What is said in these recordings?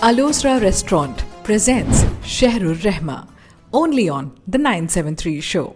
Alosra Restaurant presents Shahrur Rehma, only on The 973 Show.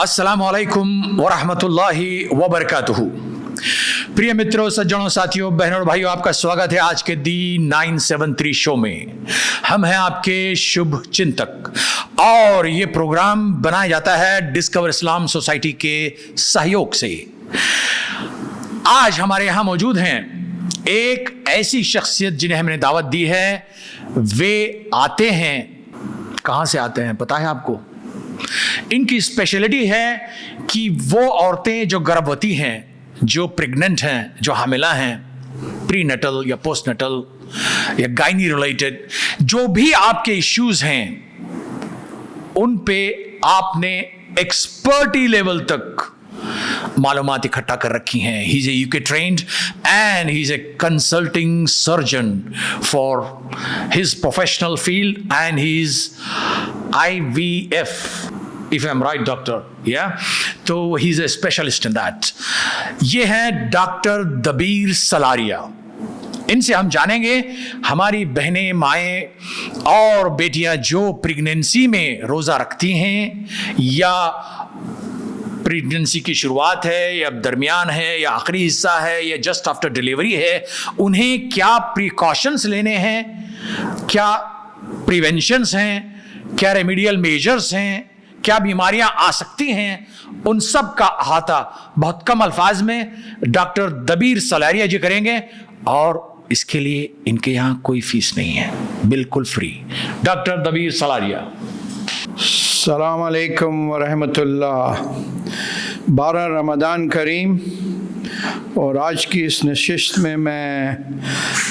अस्सलाम वालेकुम वरहमतुल्लाहि वबरकातुहू। प्रिय मित्रों, सज्जनों, साथियों, बहनों और भाइयों, आपका स्वागत है आज के दी 973 शो में। हम हैं आपके शुभ चिंतक और ये प्रोग्राम बनाया जाता है डिस्कवर इस्लाम सोसाइटी के सहयोग से। आज हमारे यहाँ मौजूद हैं एक ऐसी शख्सियत जिन्हें हमने दावत दी है। वे आते हैं, कहाँ से आते हैं पता है आपको? इनकी स्पेशलिटी है कि वो औरतें जो गर्भवती हैं, जो प्रेग्नेंट हैं, जो हामिला हैं, प्री नटल या पोस्ट नटल या गायनी रिलेटेड जो भी आपके इश्यूज हैं, उन पे आपने एक्सपर्टी लेवल तक मालूमात इकट्ठा कर रखी हैं। He is a UK trained and he is a consulting surgeon for his professional field and he is IVF, if I'm right, doctor, yeah? तो he's a specialist in that. ये हैं doctor दबीर सलारिया। इनसे हम जानेंगे हमारी बहनें, माएँ और बेटियां जो प्रेगनेंसी में रोज़ा रखती हैं या प्रेगनेंसी की शुरुआत है या दरमियान है या आखिरी हिस्सा है या जस्ट आफ्टर डिलीवरी है, उन्हें क्या प्रिकॉशंस लेने हैं, क्या प्रिवेंशंस हैं, क्या रेमेडियल मेजर्स हैं, क्या बीमारियां आ सकती हैं, उन सब का अहाता बहुत कम अल्फाज में डॉक्टर दबीर सलारिया जी करेंगे। और इसके लिए इनके यहाँ कोई फीस नहीं है, बिल्कुल फ्री। डॉक्टर दबीर सलारिया। अस्सलाम वालेकुम वरहमतुल्लाह। 12 रमज़ान करीम और आज की इस नशिस्त में मैं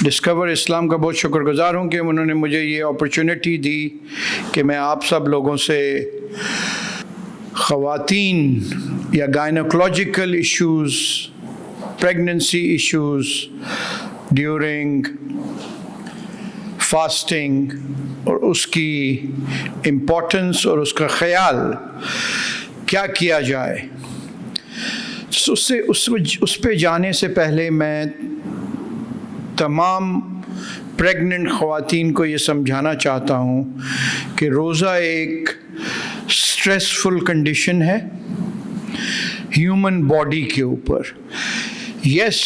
डिस्कवर इस्लाम का बहुत शुक्रगुज़ार हूँ कि उन्होंने मुझे ये अपॉर्चुनिटी दी कि मैं आप सब लोगों से ख़वातीन या gynaecological issues, pregnancy issues during fasting और उसकी इम्पोर्टेंस और उसका ख़याल क्या किया जाए, उस पे जाने से पहले मैं तमाम प्रेग्नेंट ख़वातीन को ये समझाना चाहता हूँ कि रोज़ा एक स्ट्रेसफुल कंडीशन है ह्यूमन बॉडी के ऊपर। यस,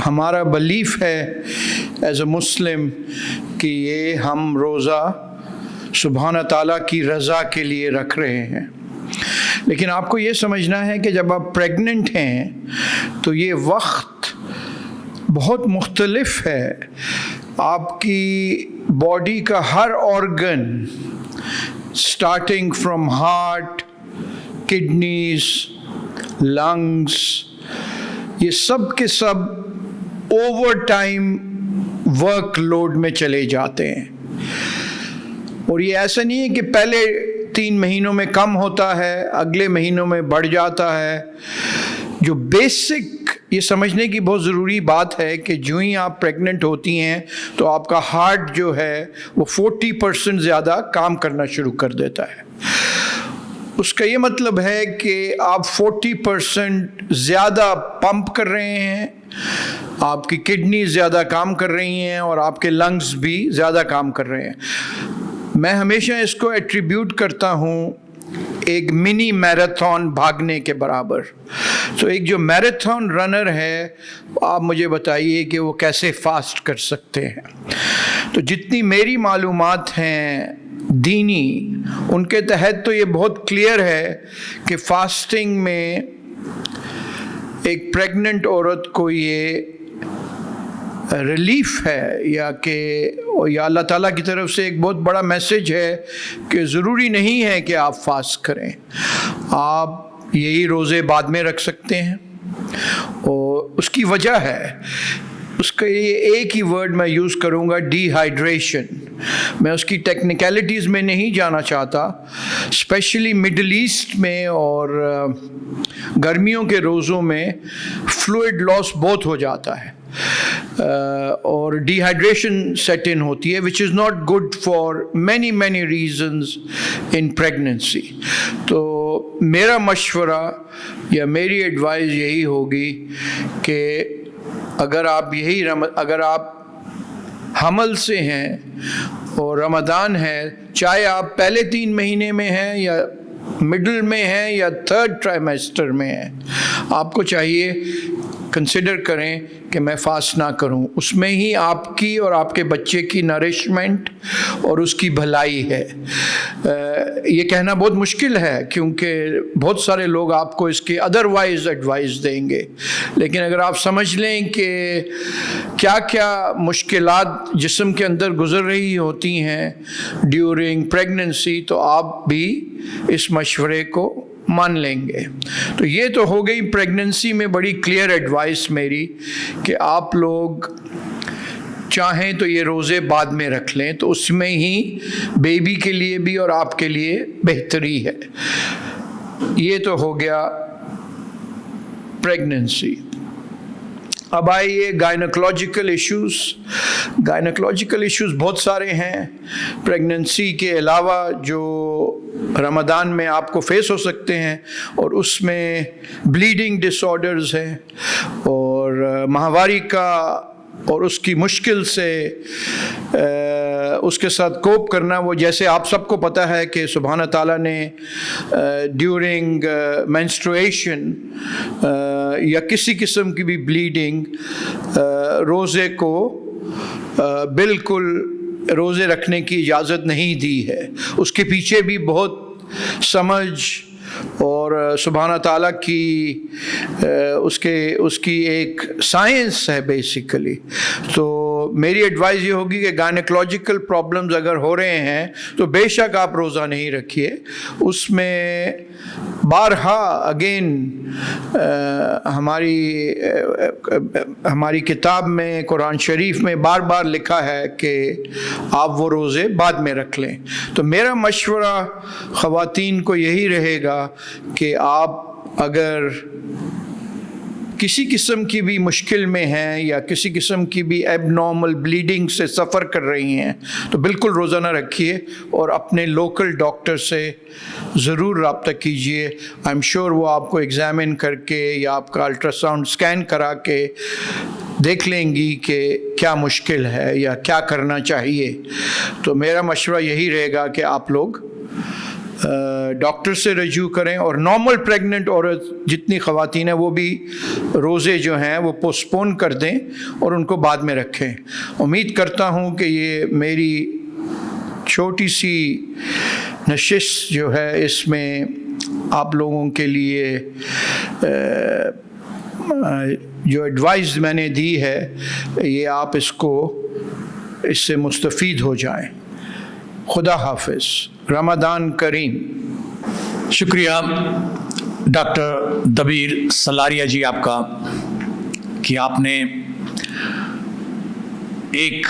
हमारा बिलीफ है एज अ मुस्लिम कि ये हम रोज़ा सुभान ताला की रज़ा के लिए रख रहे हैं, लेकिन आपको ये समझना है कि जब आप प्रेग्नेंट हैं तो ये वक्त बहुत मुख्तलिफ है। आपकी बॉडी का हर organ starting from heart, kidneys, lungs, ये सब के सब ओवर टाइम वर्कलोड में चले जाते हैं। और ये ऐसा नहीं है कि पहले 3 महीनों में कम होता है, अगले महीनों में बढ़ जाता है। जो बेसिक ये समझने की बहुत ज़रूरी बात है कि जो ही आप प्रेग्नेंट होती हैं तो आपका हार्ट जो है वो 40% ज़्यादा काम करना शुरू कर देता है। उसका ये मतलब है कि आप 40% ज़्यादा पंप कर रहे हैं, आपकी किडनी ज़्यादा काम कर रही हैं और आपके लंग्स भी ज़्यादा काम कर रहे हैं। मैं हमेशा इसको एट्रीब्यूट करता हूँ एक मिनी मैराथन भागने के बराबर। तो एक जो मैराथन रनर है, आप मुझे बताइए कि वो कैसे फास्ट कर सकते हैं। तो जितनी मेरी मालूमात हैं दीनी, उनके तहत तो ये बहुत क्लियर है कि फास्टिंग में एक प्रेग्नेंट औरत को ये रिलीफ है या अल्लाह ताला की तरफ से एक बहुत बड़ा मैसेज है कि ज़रूरी नहीं है कि आप फास्ट करें, आप यही रोज़े बाद में रख सकते हैं। और उसकी वजह है उसका ये एक ही वर्ड मैं यूज़ करूँगा, डिहाइड्रेशन। मैं उसकी टेक्निकलिटीज़ में नहीं जाना चाहता। स्पेशली मिडल ईस्ट में और गर्मियों के रोज़ों में फ्लूइड लॉस बहुत हो जाता है और डिहाइड्रेशन सेट इन होती है, which is not good for many reasons in pregnancy. तो मेरा मशवरा या मेरी एडवाइस यही होगी कि अगर आप हमल से हैं और रमज़ान है, चाहे आप पहले 3 महीने में हैं या मिडल में हैं या 3rd ट्राइमेस्टर में हैं, आपको चाहिए कंसिडर करें कि मैं फास्ट ना करूं। उसमें ही आपकी और आपके बच्चे की नरिशमेंट और उसकी भलाई है। ये कहना बहुत मुश्किल है क्योंकि बहुत सारे लोग आपको इसके अदरवाइज एडवाइस देंगे, लेकिन अगर आप समझ लें कि क्या क्या मुश्किलात जिस्म के अंदर गुजर रही होती हैं ड्यूरिंग प्रेगनेंसी, तो आप भी इस मशवरे को मान लेंगे। तो ये तो हो गई प्रेगनेंसी में बड़ी क्लियर एडवाइस मेरी कि आप लोग चाहें तो ये रोज़े बाद में रख लें, तो उसमें ही बेबी के लिए भी और आपके लिए बेहतरी है। ये तो हो गया प्रेगनेंसी। अब आइए गायनोकोलॉजिकल इश्यूज़। गायनोकोलॉजिकल इश्यूज़ बहुत सारे हैं प्रेगनेंसी के अलावा जो रमज़ान में आपको फेस हो सकते हैं, और उसमें ब्लीडिंग डिसऑर्डर्स हैं और माहवारी का और उसकी मुश्किल से उसके साथ कोप करना। वो जैसे आप सबको पता है कि सुभान ताला ने ड्यूरिंग मेंस्ट्रुएशन या किसी किस्म की भी ब्लीडिंग रोज़े को बिल्कुल रोज़े रखने की इजाज़त नहीं दी है। उसके पीछे भी बहुत समझ और सुभान ताला की उसकी एक साइंस है बेसिकली। तो मेरी एडवाइस ये होगी कि गायनोकोलॉजिकल प्रॉब्लम्स अगर हो रहे हैं तो बेशक आप रोज़ा नहीं रखिए। उसमें बारहा अगेन हमारी किताब में कुरान शरीफ में बार बार लिखा है कि आप वो रोज़े बाद में रख लें। तो मेरा मशवरा ख़वातीन को यही रहेगा कि आप अगर किसी किस्म की भी मुश्किल में हैं या किसी किस्म की भी एबनॉर्मल ब्लीडिंग से सफ़र कर रही हैं तो बिल्कुल रोज़ा ना रखिए और अपने लोकल डॉक्टर से ज़रूर रब्ता कीजिए। आई एम श्योर वो आपको एग्ज़ामिन करके या आपका अल्ट्रासाउंड स्कैन करा के देख लेंगी कि क्या मुश्किल है या क्या करना चाहिए। तो मेरा मशवरा यही रहेगा कि आप लोग डॉक्टर से रजू करें और नॉर्मल प्रेग्नेंट औरत जितनी ख़वातीन हैं वो भी रोज़े जो हैं वो पोस्टपोन कर दें और उनको बाद में रखें। उम्मीद करता हूँ कि ये मेरी छोटी सी नशिश जो है इसमें आप लोगों के लिए जो एडवाइस मैंने दी है ये आप इससे मुस्तफ़ीद हो जाएं। खुदा हाफिज़, रमज़ान करीम। शुक्रिया डॉक्टर दबीर सलारिया जी आपका कि आपने एक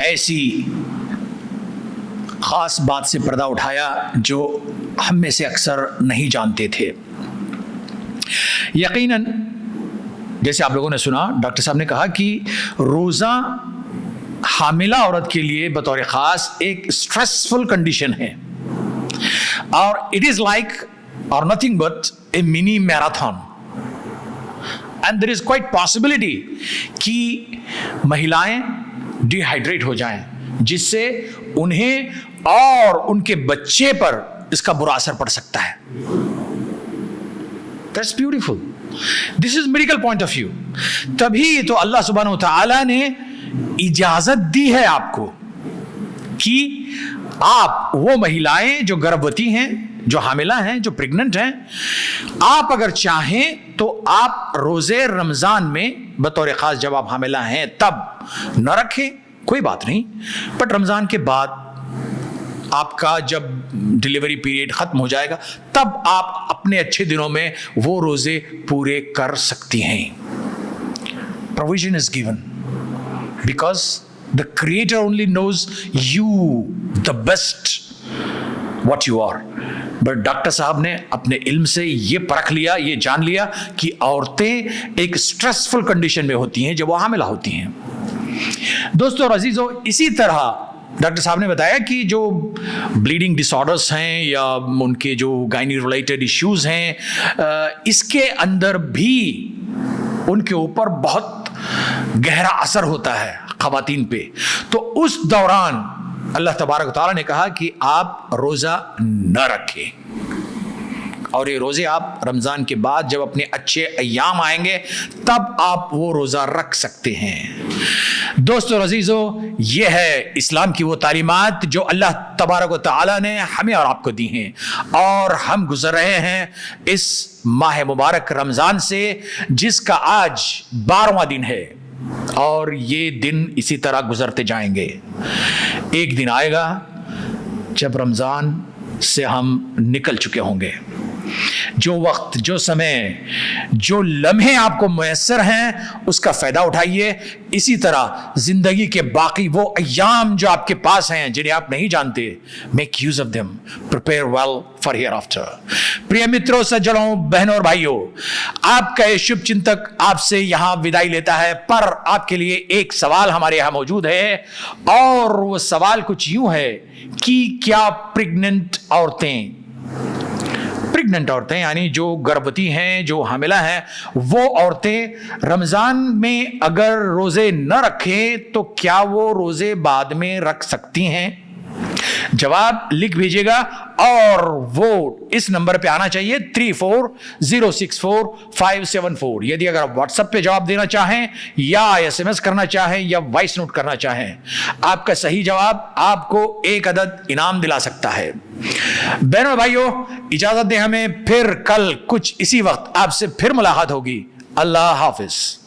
ऐसी ख़ास बात से पर्दा उठाया जो हम में से अक्सर नहीं जानते थे। यकीनन जैसे आप लोगों ने सुना, डॉक्टर साहब ने कहा कि रोज़ा हामिला औरत के लिए बतौर ख़ास एक स्ट्रेसफुल कंडीशन है और इट इज़ लाइक और nothing but a mini marathon and there is quite possibility कि महिलाएं डिहाइड्रेट हो जाएं, जिससे उन्हें और उनके बच्चे पर इसका बुरा असर पड़ सकता है। That's beautiful. This is medical point of view. तभी तो अल्लाह सुब्हानहू व तआला ने इजाजत दी है आपको कि आप वो महिलाएं जो गर्भवती हैं, जो हामिला हैं, जो प्रेग्नेंट हैं, आप अगर चाहें तो आप रोजे रमजान में बतौर खास जब आप हामिला हैं तब न रखें, कोई बात नहीं, बट रमजान के बाद आपका जब डिलीवरी पीरियड खत्म हो जाएगा तब आप अपने अच्छे दिनों में वो रोजे पूरे कर सकती हैं। provision is given because the creator only knows you the best what you are. But doctor साहब ने अपने इल्म से ये परख लिया, ये जान लिया कि औरतें एक स्ट्रेसफुल कंडीशन में होती हैं जब वो हामिला होती हैं। दोस्तों और अजीजों, इसी तरह डॉक्टर साहब ने बताया कि जो ब्लीडिंग डिसऑर्डर्स हैं या उनके जो गायनी रिलेटेड इश्यूज हैं, इसके अंदर भी उनके ऊपर बहुत गहरा असर होता है ख़वातीन पे। तो उस दौरान अल्लाह तबारक व तआला ने कहा कि आप रोज़ा न रखें, और ये रोज़े आप रमज़ान के बाद जब अपने अच्छे अय्याम आएंगे तब आप वो रोज़ा रख सकते हैं। दोस्तों अजीज़ों, ये है इस्लाम की वो तालीमात जो अल्लाह तबारक व तआला ने हमें और आपको दी हैं, और हम गुजर रहे हैं इस माह मुबारक रमज़ान से, जिसका आज 12वां दिन है, और ये दिन इसी तरह गुजरते जाएंगे। एक दिन आएगा जब रमज़ान से हम निकल चुके होंगे। जो वक्त, जो समय, जो लम्हे आपको मुयस्सर हैं उसका फ़ायदा उठाइए। इसी तरह ज़िंदगी के बाकी वो अय्याम जो आपके पास हैं जिन्हें आप नहीं जानते, make use of them, prepare well for here after. प्रिय मित्रों, सज्जनों, बहनों और भाइयों, आपका ये शुभ चिंतक आपसे यहाँ विदाई लेता है, पर आपके लिए एक सवाल हमारे यहाँ मौजूद है, और वो सवाल कुछ यूं है कि क्या प्रेग्नेंट औरतें यानी जो गर्भवती हैं, जो हामिला हैं, वो औरतें रमज़ान में अगर रोज़े न रखें तो क्या वो रोज़े बाद में रख सकती हैं? जवाब लिख भेजिएगा, और वो इस नंबर पे आना चाहिए 34064574। यदि अगर आप व्हाट्सएप पे जवाब देना चाहें या SMS करना चाहें या वॉइस नोट करना चाहें, आपका सही जवाब आपको एक अदद इनाम दिला सकता है। बहनों भाइयों, इजाजत दें हमें, फिर कल कुछ इसी वक्त आपसे फिर मुलाकात होगी। अल्लाह हाफिज।